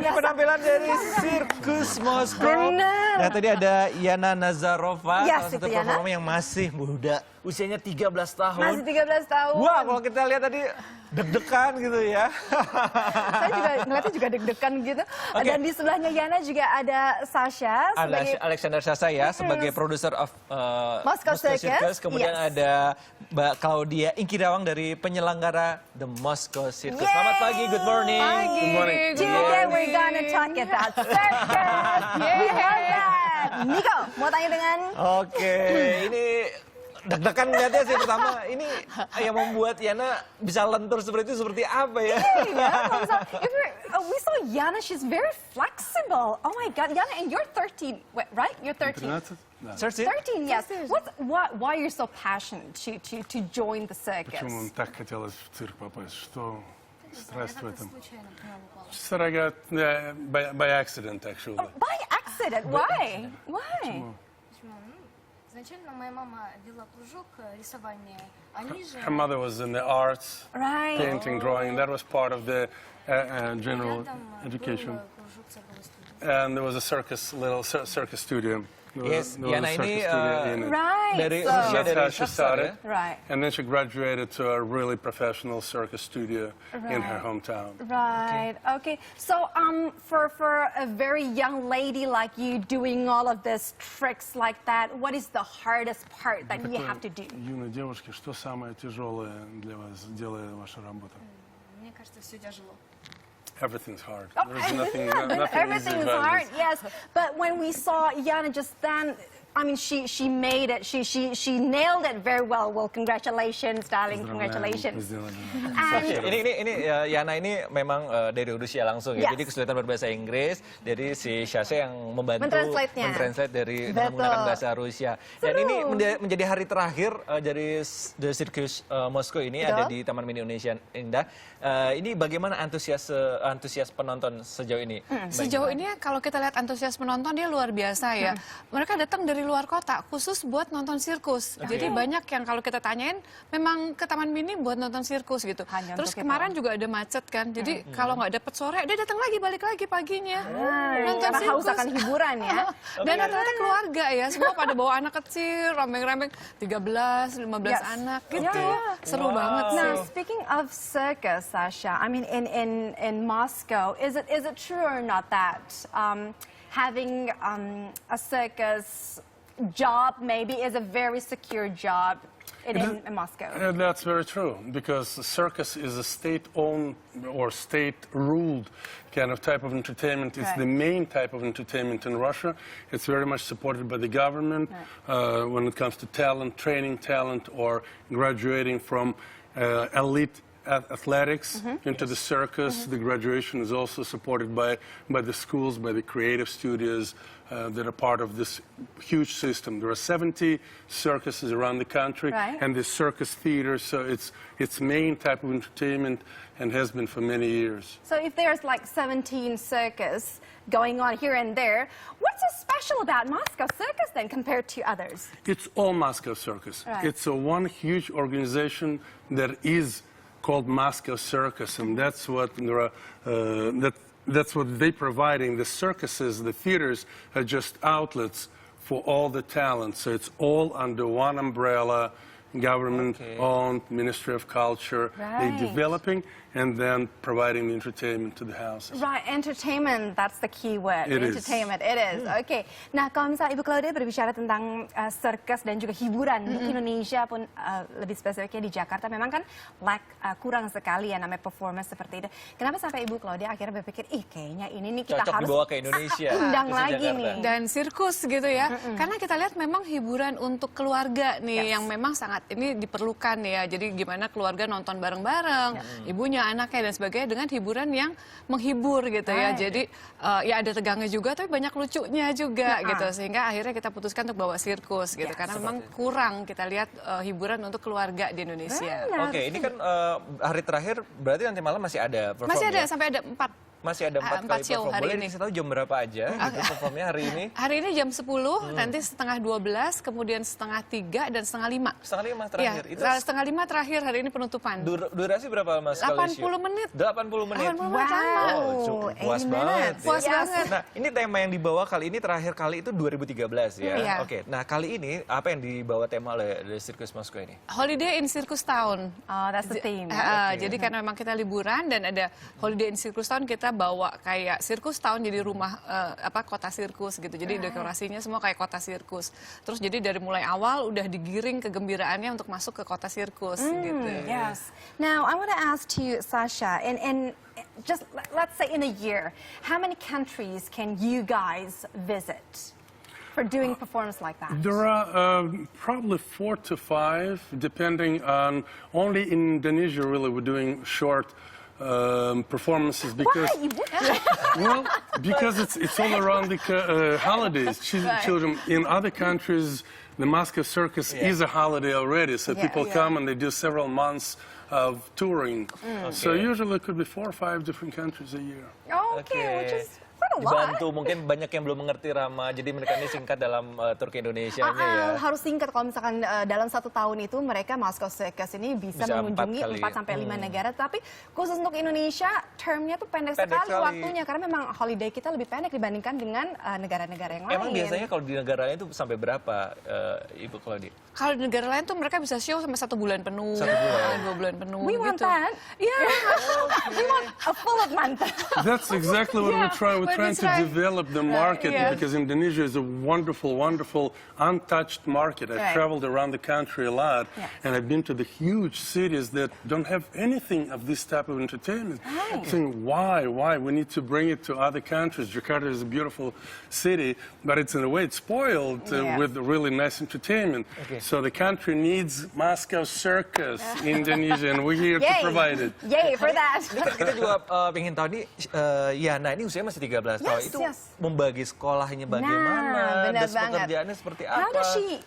ini penampilan dari Sirkus Moskow. Nah, tadi ada Yana Nazarova, salah satu performer yang masih muda. Usianya 13 tahun. Masih 13 tahun. Wah, kalau kita lihat tadi deg-degan gitu ya. Saya juga ngeliatnya juga deg-degan gitu. Okay. Dan di sebelahnya Yana juga ada Sasha. Ada Alexander Sasha ya, sebagai produser of Moscow Circus. Kemudian ada Mbak Claudia Ingkirawang dari penyelenggara The Moscow Circus. Selamat pagi, good morning. Pagi. Good morning. Today we're gonna talk about circus. We love that. Nico, mau tanya dengan? Oke, ini deg-degan ngeliatnya sih pertama. Ini yang membuat Yana bisa lentur seperti itu seperti apa ya? We saw Yana, she's very flexible. Oh my God, Yana, and you're 13, right? You're 13. 13, yes. Why you're so passionate to join the circus? Почему так хотелось в цирк попасть? Что страсть в этом? I got by accident, actually. By accident? Why? Why? Изначально моя мама вела кружок рисования, они же... Her mother was in the arts, Right. painting, drawing. That was part of the general education. And there was a circus, little circus studio. Yes, Yana ini Right. dari So- usia That's dari how she started. Right. And then she graduated to a really professional circus studio in her hometown. Right. Okay. So, for a very young lady like you doing all of these tricks like that, what is the hardest part that you have to do? Юной девушке, что самое тяжелое для вас делает ваша работа? Мне кажется, все тяжело. Everything's hard. Oh, There's nothing everything easy is about hard, this. yes. But when we saw Yana just then, I mean, she made it. She nailed it very well. Well, congratulations, darling. Congratulations. Ini Yana ini memang dari Rusia langsung ya. Jadi kesulitan berbahasa Inggris. Jadi si Sasha yang membantu mentranslate dari menggunakan bahasa Rusia. Dan ini menjadi hari terakhir dari The Circus Moscow ini ada di Taman Mini Indonesia Indah. Ini bagaimana antusias penonton sejauh ini? Sejauh ini kalau kita lihat antusias penonton dia luar biasa ya. Mereka datang dari luar kota khusus buat nonton sirkus. Jadi banyak yang kalau kita tanyain memang ke Taman Mini buat nonton sirkus gitu. Terus kemarin juga ada macet kan. Jadi kalau nggak dapet sore dia datang lagi balik lagi paginya. Nonton Karena haus sirkus. akan hiburan ya. Dan rata-rata keluarga ya. Semua pada bawa anak kecil, rambeng-rambeng 13, 15 anak gitu. Seru banget sih. Now, speaking of circus, Sasha, I mean in Moscow, is it true or not that having a circus job maybe is a very secure job in Moscow? That's very true, because the circus is a state-owned or state-ruled kind of type of entertainment. It's the main type of entertainment in Russia. It's very much supported by the government when it comes to talent, training talent, or graduating from elite athletics into the circus. The graduation is also supported by the schools, by the creative studios that are part of this huge system. There are 70 circuses around the country, and the circus theater, so it's main type of entertainment and has been for many years. So if there's like 17 circus going on here and there, what's so special about Moscow Circus then compared to others? It's all Moscow Circus. It's one huge organization that is called Moscow Circus, and that's what that's what they're providing. The circuses, the theaters, are just outlets for all the talent. So it's all under one umbrella, government-owned, Ministry of Culture. They're developing and then providing the entertainment to the houses. Right, entertainment, that's the key word. It is. Entertainment, it is. Oke. Nah, kalau misalnya Ibu Claudia berbicara tentang circus dan juga hiburan di Indonesia pun lebih spesifiknya di Jakarta, memang kan kurang sekali ya namanya performance seperti itu. Kenapa sampai Ibu Claudia akhirnya berpikir, kayaknya ini nih kita cocok harus dibawa ke Indonesia, undang ke lagi Jakarta. nih. Dan sirkus gitu ya. Karena kita lihat memang hiburan untuk keluarga nih yang memang sangat ini diperlukan ya. Jadi gimana keluarga nonton bareng-bareng, ibunya, anaknya dan sebagainya dengan hiburan yang menghibur gitu ya. Jadi ya ada tegangnya juga tapi banyak lucunya juga gitu. Sehingga akhirnya kita putuskan untuk bawa sirkus gitu. Karena memang kurang kita lihat hiburan untuk keluarga di Indonesia. Oke, ini kan hari terakhir berarti nanti malam masih ada perform. Masih ada ya? sampai ada 4 Masih ada 4 kali show perform. hari Boleh ini. dikasih tahu jam berapa aja gitu performnya hari ini? Hari ini jam 10, nanti setengah 12, kemudian setengah 3, dan setengah 5. Setengah 5 Iya, terakhir. Itu setengah 5 terakhir hari ini penutupan. durasi berapa lama sekali 80 menit. 80 menit. 80 menit lama. Oh, cukup puas 80 banget. minutes. ya. Puas banget. Nah, ini tema yang dibawa kali ini terakhir kali itu 2013 ya. Iya. Oke. Nah, kali ini apa yang dibawa tema oleh Sirkus Moskow ini? Holiday in Circus Town. Oh, that's the theme. Jadi karena memang kita liburan dan ada Holiday in Circus Town, kita bawa kayak Circus Town jadi rumah kota sirkus gitu. Jadi dekorasinya semua kayak kota sirkus. Terus jadi dari mulai awal udah digiring kegembiraannya untuk masuk ke kota sirkus gitu. Yes. Now, I want to ask to you, Sasha, in just let's say in a year, how many countries can you guys visit for doing performance like that? There are probably 4 to 5, depending on, only in Indonesia really we're doing short performances because well, because it's all around the holidays. Children in other countries, the Moscow Circus is a holiday already, so people come and they do several months of touring. So usually it could be 4 or 5 different countries a year. Okay, which is quite a lot. Dibantu mungkin banyak yang belum mengerti Rama, jadi mereka ini singkat dalam tur ke Indonesia-nya ya. Harus singkat kalau misalkan dalam 1 tahun itu mereka Moscow Circus ini bisa mengunjungi 4 sampai 5 negara, tapi khusus untuk Indonesia termnya tuh pendek sekali waktunya karena memang holiday kita lebih pendek dibandingkan dengan negara-negara yang lain. Emang biasanya kalau di negara lain itu sampai berapa, Ibu Claudia? Kalau di negara lain tuh mereka bisa show sampai 1 bulan penuh, 2 bulan penuh. We want gitu. that. Yeah. We want a full of month. That's exactly what we're trying. We're trying to develop the market because Indonesia is a wonderful, wonderful, untouched market. I've traveled around the country a lot, and I've been to the huge cities that don't have anything of this type of entertainment. Saying, why? We need to bring it to other countries. Jakarta is a beautiful city, but it's in a way it's spoiled with really nice entertainment. So the country needs Moscow Circus, Indonesia, and we're here to provide it. Yay for that. Kita juga pengen tahu nih, Yana ini usianya masih 13 tahun. Itu membagi sekolahnya bagaimana, benar dan banget. pekerjaannya seperti apa? How does she,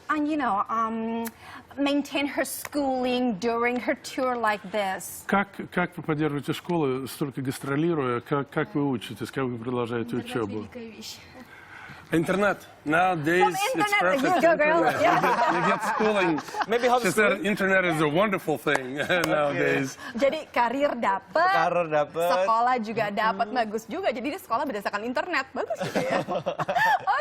maintain her schooling during her tour like this? Как вы поддерживаете школу, столько гастролируя? Как вы учитесь? Как вы продолжаете учебу? Великая вещь. Internet. Nowadays, it's perfect. You go, girl. You get schooling. Maybe She said internet is a wonderful thing nowadays. Jadi karir dapat, Karir dapet. sekolah juga dapat, bagus juga. Jadi dia sekolah berdasarkan internet, bagus juga ya.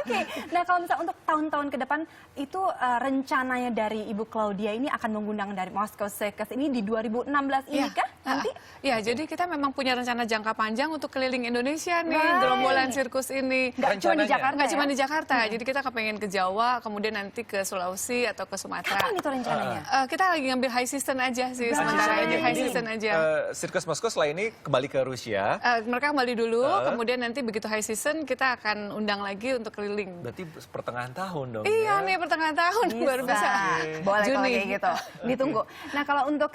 Oke, nah kalau misalnya untuk tahun-tahun ke depan itu rencananya dari Ibu Claudia ini akan mengundang dari Moscow Circus ini di 2016 ini kah nanti? Ya, jadi kita memang punya rencana jangka panjang untuk keliling Indonesia nih, gerombolan sirkus ini. Nggak cuma di Rencananya. Jakarta Nggak ya? cuma di Jakarta, jadi kita kepengen ke Jawa, kemudian nanti ke Sulawesi atau ke Sumatera. Kapan itu rencananya? Kita lagi ngambil high season aja sih, sementara ini high season aja. Sirkus Moskow setelah ini kembali ke Rusia. Mereka kembali dulu, kemudian nanti begitu high season kita akan undang lagi untuk keliling. Berarti pertengahan tahun dong. Iya nih, pertengahan tahun baru bisa. Boleh kalau Juni. kayak gitu. Ditunggu. Nah kalau untuk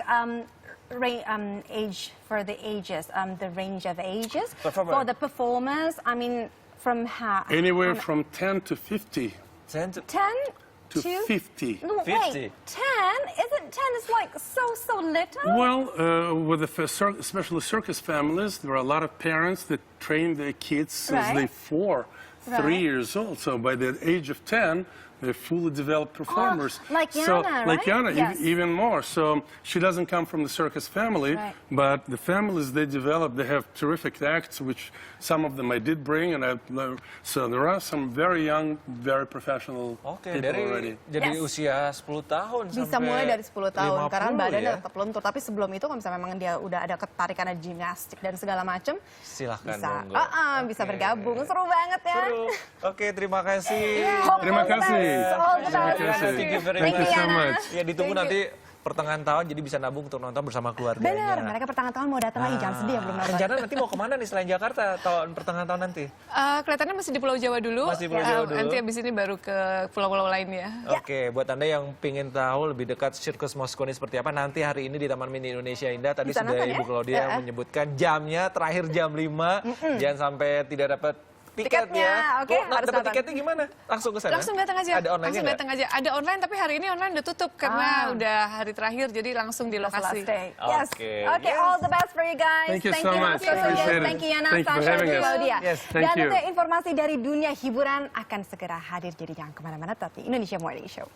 age for the ages, the range of ages Performer. for the performers, I mean from how? Anywhere from 10 to 50. 10 to 50. No, 50. wait, 10? Isn't 10 is like so little? Well, with the especially circus families, there are a lot of parents that train their kids since Right. they're 4, 3 years old. So by the age of 10, they're fully developed performers. like So, Yana, like right? Yana, Yes. even more. So she doesn't come from the circus family, Right. but the families they develop, they have terrific acts, which some of them I did bring, and so there are some very young, very professional Oke, people already. dari Yes. usia 10 tahun Bisa sampai mulai dari 10 tahun, karena 50 badannya ya. tetap lentur. Tapi sebelum itu kalau misalnya memang dia udah ada ketarikan, ada gimnastik dan segala macam, Silahkan bisa, monggo. bisa Oke. bergabung. Seru banget ya. Seru. Oke, terima kasih. Terima kasih. All the best. Terima kasih. Thank you very Thank you much. so much. Ya, ditunggu nanti pertengahan tahun jadi bisa nabung untuk nonton bersama keluarganya. Benar, mereka pertengahan tahun mau datang lagi, jangan sedih ya belum nonton. Rencana nanti mau kemana nih selain Jakarta pertengahan tahun nanti? Kelihatannya masih di Pulau Jawa dulu. Masih Pulau Jawa dulu. Nanti abis ini baru ke pulau-pulau lainnya. Oke, buat Anda yang ingin tahu lebih dekat Sirkus Moskow ini seperti apa, nanti hari ini di Taman Mini Indonesia Indah. Tadi Bisa sudah nonton Ibu ya? Claudia menyebutkan jamnya, terakhir jam 5. Jangan sampai tidak dapat tiketnya. Oke, Nah, harus dapat datang. tiketnya gimana? Langsung ke sana? Langsung datang aja. Ada online-nya Langsung nggak? datang aja. Ada online tapi hari ini online udah tutup karena udah hari terakhir jadi langsung di That's the lokasi. last day. Yes. Oke, Okay, yes. all the best for you guys. Thank you so much. Appreciate Appreciate it. Thank you Yana, Thank you for Sasha, having dan us. Claudia. Yes. Thank Dan you. untuk informasi dari dunia hiburan akan segera hadir, jadi jangan kemana-mana, tapi Indonesia Morning Show.